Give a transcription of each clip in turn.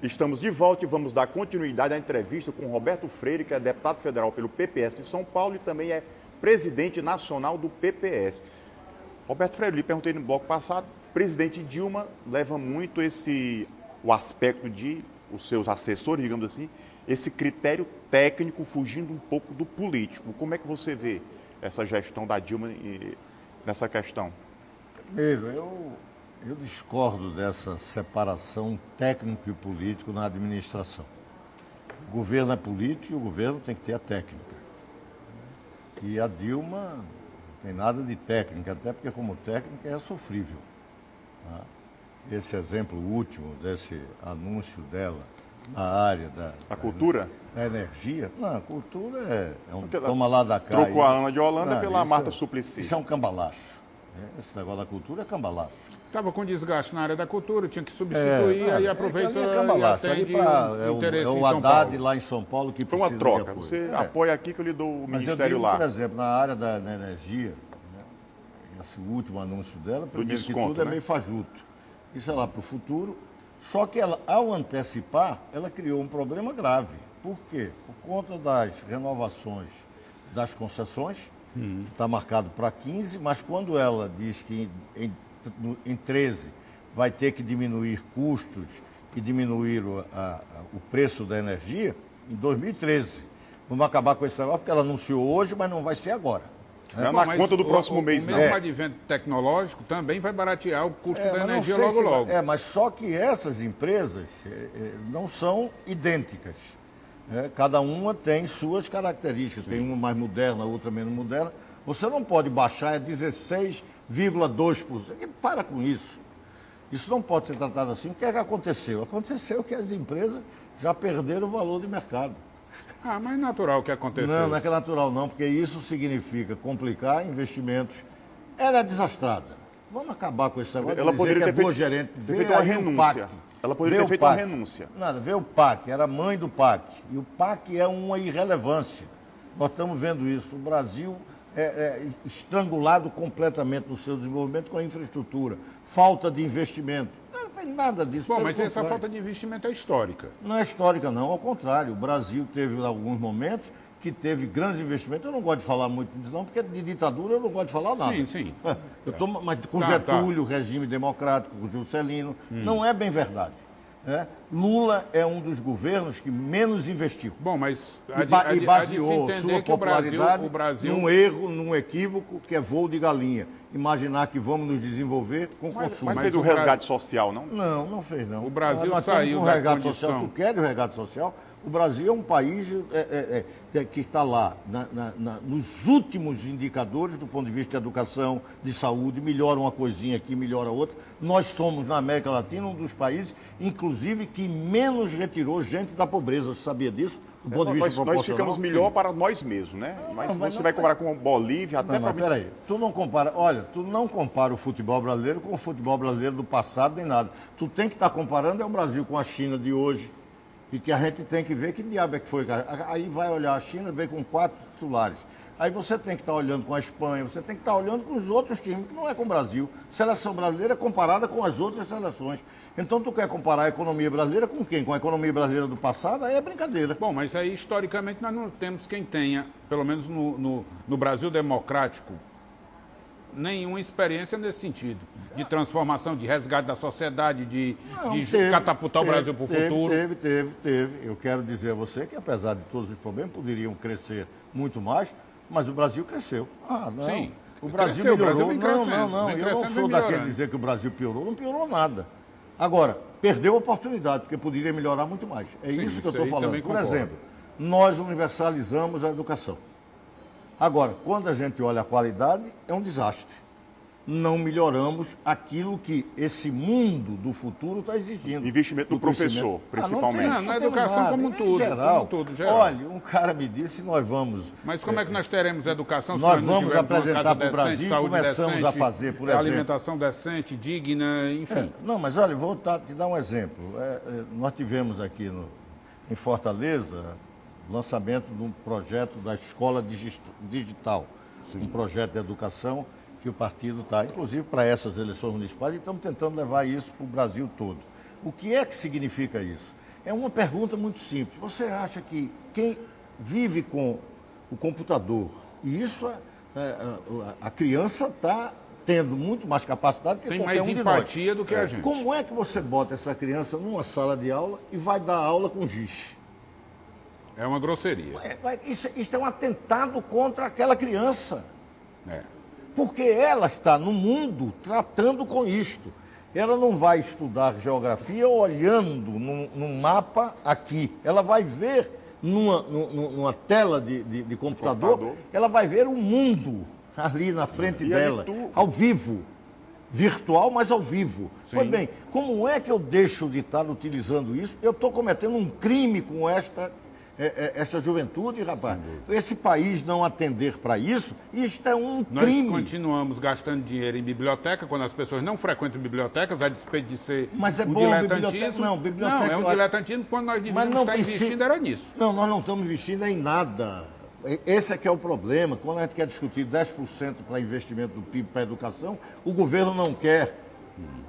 Estamos de volta e vamos dar continuidade à entrevista com Roberto Freire, que é deputado federal pelo PPS de São Paulo e também é presidente nacional do PPS. Roberto Freire, lhe perguntei no bloco passado, o presidente Dilma leva muito o aspecto de os seus assessores, digamos assim, esse critério técnico fugindo um pouco do político. Como é que você vê essa gestão da Dilma nessa questão? Primeiro, eu discordo dessa separação técnico e político na administração. O governo é político e o governo tem que ter a técnica. E a Dilma não tem nada de técnica, até porque como técnica é sofrível. Tá? Esse exemplo último desse anúncio dela na área da cultura? Da energia. Não, a cultura é um toma lá da cá. Trocou a Ana de Holanda pela Marta Suplicy. Isso é um cambalacho. Esse negócio da cultura é cambalacho. Estava com desgaste na área da cultura, tinha que substituir, aí aproveita e atende o interesse em São Paulo. Haddad lá em São Paulo que precisa de apoio. Foi uma troca, você apoia aqui que eu lhe dou o ministério lá. Por exemplo, na área da energia, esse último anúncio dela, primeiro que tudo é meio fajuto. Isso é lá para o futuro, só que ela, ao antecipar, ela criou um problema grave. Por quê? Por conta das renovações das concessões, que está marcado para 15, mas quando ela diz que em 13 vai ter que diminuir custos e diminuir o preço da energia, em 2013. Vamos acabar com esse negócio, porque ela anunciou hoje, mas não vai ser agora. É na conta do próximo mês, não. O mesmo advento tecnológico também vai baratear o custo da energia logo. Mas só que essas empresas não são idênticas. Cada uma tem suas características. Sim. Tem uma mais moderna, outra menos moderna. Você não pode baixar 16,2%. E para com isso. Isso não pode ser tratado assim. O que é que aconteceu? Aconteceu que as empresas já perderam o valor de mercado. Mas é natural que aconteceu. Não é que é natural não, porque isso significa complicar investimentos. Ela é desastrada. Vamos acabar com esse negócio. Ela poderia ter feito uma renúncia. Ela poderia ter feito uma renúncia. Nada, veio o PAC, era mãe do PAC. E o PAC é uma irrelevância. Nós estamos vendo isso. O Brasil é estrangulado completamente no seu desenvolvimento com a infraestrutura. Falta de investimento. Não tem nada disso. Bom, mas essa falta de investimento é histórica. Não é histórica, não. Ao contrário. O Brasil teve alguns momentos que teve grandes investimentos. Eu não gosto de falar muito disso, não, porque de ditadura eu não gosto de falar nada. Sim. Mas com Getúlio, regime democrático, com Juscelino, não é bem verdade. Lula é um dos governos que menos investiu. Bom, mas e baseou sua popularidade num erro, num equívoco, que é voo de galinha. Imaginar que vamos nos desenvolver com consumo. Mas fez o resgate social, não? Não fez, não. O Brasil saiu da condição... social. Tu quer o resgate social? O Brasil é um país que está lá nos últimos indicadores do ponto de vista de educação, de saúde, melhora uma coisinha aqui, melhora outra. Nós somos, na América Latina, um dos países, inclusive, que menos retirou gente da pobreza. Você sabia disso? Do ponto de vista proporcional? Nós ficamos melhor para nós mesmos, né? Mas você vai comparar com a Bolívia, até para... Peraí, tu não compara o futebol brasileiro com o futebol brasileiro do passado, nem nada. Tu tem que estar comparando o Brasil com a China de hoje. E que a gente tem que ver que diabo é que foi. Aí vai olhar a China, vem com 4 titulares. Aí você tem que estar olhando com a Espanha, você tem que estar olhando com os outros times, que não é com o Brasil. Seleção brasileira é comparada com as outras seleções. Então tu quer comparar a economia brasileira com quem? Com a economia brasileira do passado? Aí é brincadeira. Bom, mas aí historicamente nós não temos quem tenha, pelo menos no Brasil democrático, nenhuma experiência nesse sentido, de transformação, de resgate da sociedade, de catapultar o Brasil para o futuro. Teve. Eu quero dizer a você que, apesar de todos os problemas, poderiam crescer muito mais, mas o Brasil cresceu. Não. Sim. O Brasil melhorou. Não. Eu não sou daquele que dizer que o Brasil piorou. Não piorou nada. Agora, perdeu a oportunidade, porque poderia melhorar muito mais. Isso que eu estou falando. Por exemplo, nós universalizamos a educação. Agora, quando a gente olha a qualidade, é um desastre. Não melhoramos aquilo que esse mundo do futuro está exigindo. Investimento do professor, principalmente. Na educação como um todo. Geral. Olha, um cara me disse, nós vamos... Mas como é que nós teremos educação se nós vamos apresentar para o Brasil e começamos decente, a fazer, por exemplo... alimentação decente, digna, enfim. Não, mas olha, vou te dar um exemplo. Nós tivemos aqui em Fortaleza... lançamento de um projeto da Escola Digital, um projeto de educação que o partido está, inclusive para essas eleições municipais, e estamos tentando levar isso para o Brasil todo. O que é que significa isso? É uma pergunta muito simples. Você acha que quem vive com o computador, e isso a criança está tendo muito mais capacidade que qualquer um de nós. Tem mais empatia do que a gente. Como é que você bota essa criança numa sala de aula e vai dar aula com giz? É uma grosseria. Isso é um atentado contra aquela criança. É. Porque ela está no mundo tratando com isto. Ela não vai estudar geografia olhando num mapa aqui. Ela vai ver numa tela de computador, ela vai ver o mundo ali na frente dela, ao vivo. Virtual, mas ao vivo. Sim. Pois bem, como é que eu deixo de estar utilizando isso? Eu estou cometendo um crime com esta juventude, rapaz. Esse país não atender para isso, isto é um crime. Nós continuamos gastando dinheiro em biblioteca, quando as pessoas não frequentam bibliotecas, a despeito de ser diletantismo. Não, biblioteca... Não, é um diletantismo quando nós devíamos estar investindo era nisso. Não, nós não estamos investindo em nada. Esse é que é o problema. Quando a gente quer discutir 10% para investimento do PIB para a educação, o governo não quer.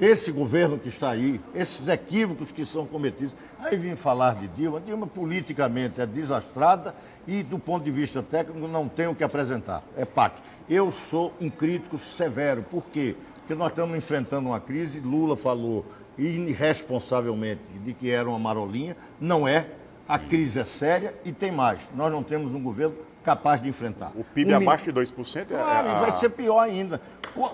Esse governo que está aí, esses equívocos que são cometidos. Aí vim falar de Dilma. Dilma politicamente é desastrada e do ponto de vista técnico não tem o que apresentar. É PAC. Eu sou um crítico severo. Por quê? Porque nós estamos enfrentando uma crise. Lula falou irresponsavelmente de que era uma marolinha. Não é. A crise é séria e tem mais. Nós não temos um governo capaz de enfrentar. O PIB abaixo de 2%? Claro, e vai ser pior ainda.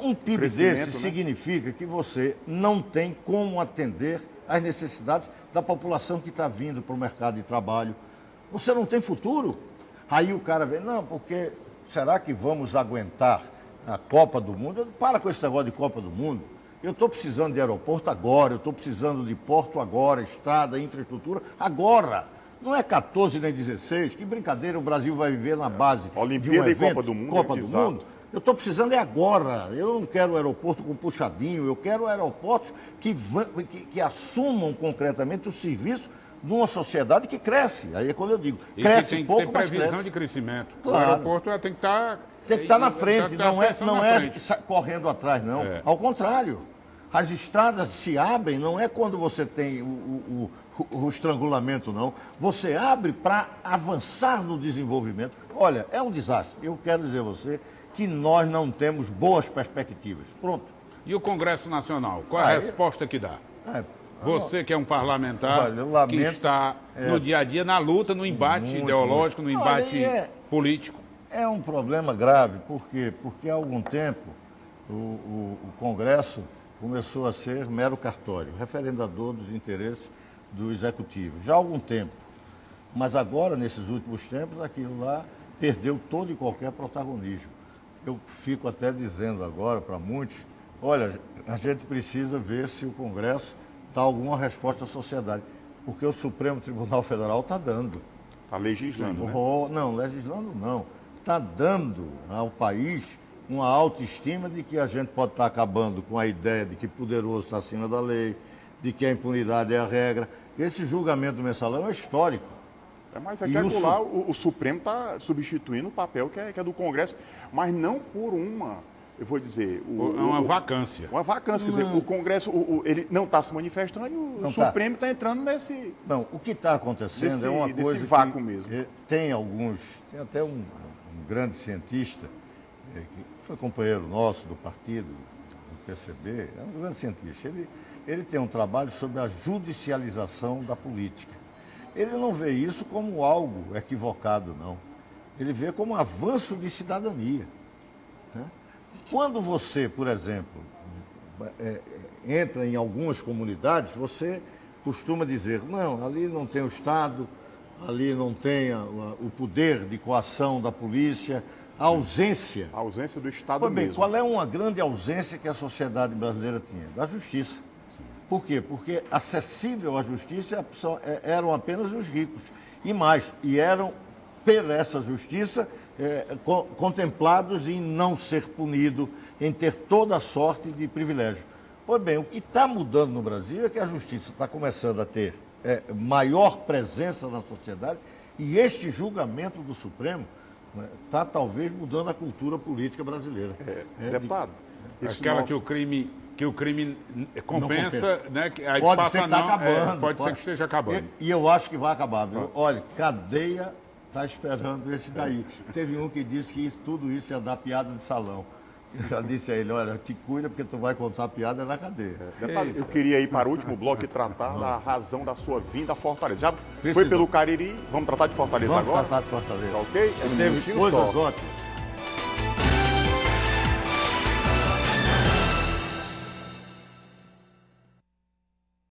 Um PIB desse significa que você não tem como atender às necessidades da população que está vindo para o mercado de trabalho. Você não tem futuro. Aí o cara vem, não, porque será que vamos aguentar a Copa do Mundo? Para com esse negócio de Copa do Mundo. Eu estou precisando de aeroporto agora, eu estou precisando de porto agora, estrada, infraestrutura agora. Não é 14 nem 16, que brincadeira o Brasil vai viver na base Olimpíada de um evento, e Copa do Mundo. Copa do Mundo. Eu estou precisando agora. Eu não quero aeroporto com puxadinho, eu quero aeroportos que assumam concretamente o serviço de uma sociedade que cresce. Aí é quando eu digo, cresce pouco, mas cresce. Tem previsão de crescimento. Claro. O aeroporto tem que estar... Tem que estar na frente, não é correndo atrás, não. Ao contrário. As estradas se abrem, não é quando você tem o estrangulamento, não. Você abre para avançar no desenvolvimento. Olha, é um desastre. Eu quero dizer a você que nós não temos boas perspectivas. Pronto. E o Congresso Nacional? Qual é a resposta que dá? Você que é um parlamentar, que está no dia a dia, na luta, no embate ideológico, no embate político. É um problema grave. Por quê? Porque há algum tempo o Congresso começou a ser mero cartório, referendador dos interesses do Executivo, já há algum tempo. Mas agora, nesses últimos tempos, aquilo lá perdeu todo e qualquer protagonismo. Eu fico até dizendo agora para muitos, olha, a gente precisa ver se o Congresso dá alguma resposta à sociedade, porque o Supremo Tribunal Federal está dando. Está legislando, né? Não, legislando não. Está dando ao país uma autoestima de que a gente pode estar acabando com a ideia de que poderoso está acima da lei, de que a impunidade é a regra. Esse julgamento do mensalão é histórico. Mas aqui lá o Supremo está substituindo o papel que é do Congresso, mas não por eu vou dizer... uma vacância. Uma vacância, quer dizer, o Congresso ele não está se manifestando e o Supremo está entrando nesse... Não, o que está acontecendo é uma coisa desse vácuo mesmo. Tem até um grande cientista, que foi companheiro nosso do partido, do PCB, é um grande cientista. Ele tem um trabalho sobre a judicialização da política. Ele não vê isso como algo equivocado, não. Ele vê como um avanço de cidadania. Né? Quando você, por exemplo, entra em algumas comunidades, você costuma dizer, não, ali não tem o Estado, ali não tem o poder de coação da polícia, a ausência. A ausência do Estado mesmo. Qual é uma grande ausência que a sociedade brasileira tinha? Da justiça. Por quê? Porque acessível à justiça eram apenas os ricos. E eram, por essa justiça, contemplados em não ser punido, em ter toda a sorte de privilégio. Pois bem, o que está mudando no Brasil é que a justiça está começando a ter maior presença na sociedade e este julgamento do Supremo talvez mudando a cultura política brasileira. Deputado. Aquela que o crime Que o crime compensa, né? Que aí pode passa ser que está acabando. Pode ser que esteja acabando. E eu acho que vai acabar, viu? Olha, cadeia está esperando esse daí. Teve um que disse que tudo isso ia dar piada de salão. Eu já disse a ele, olha, te cuida porque tu vai contar piada na cadeia. Eu queria ir para o último bloco e tratar da razão da sua vinda a Fortaleza. Já foi pelo Cariri, vamos tratar de Fortaleza agora? Vamos tratar de Fortaleza. Tá ok? Teve coisas ótimas.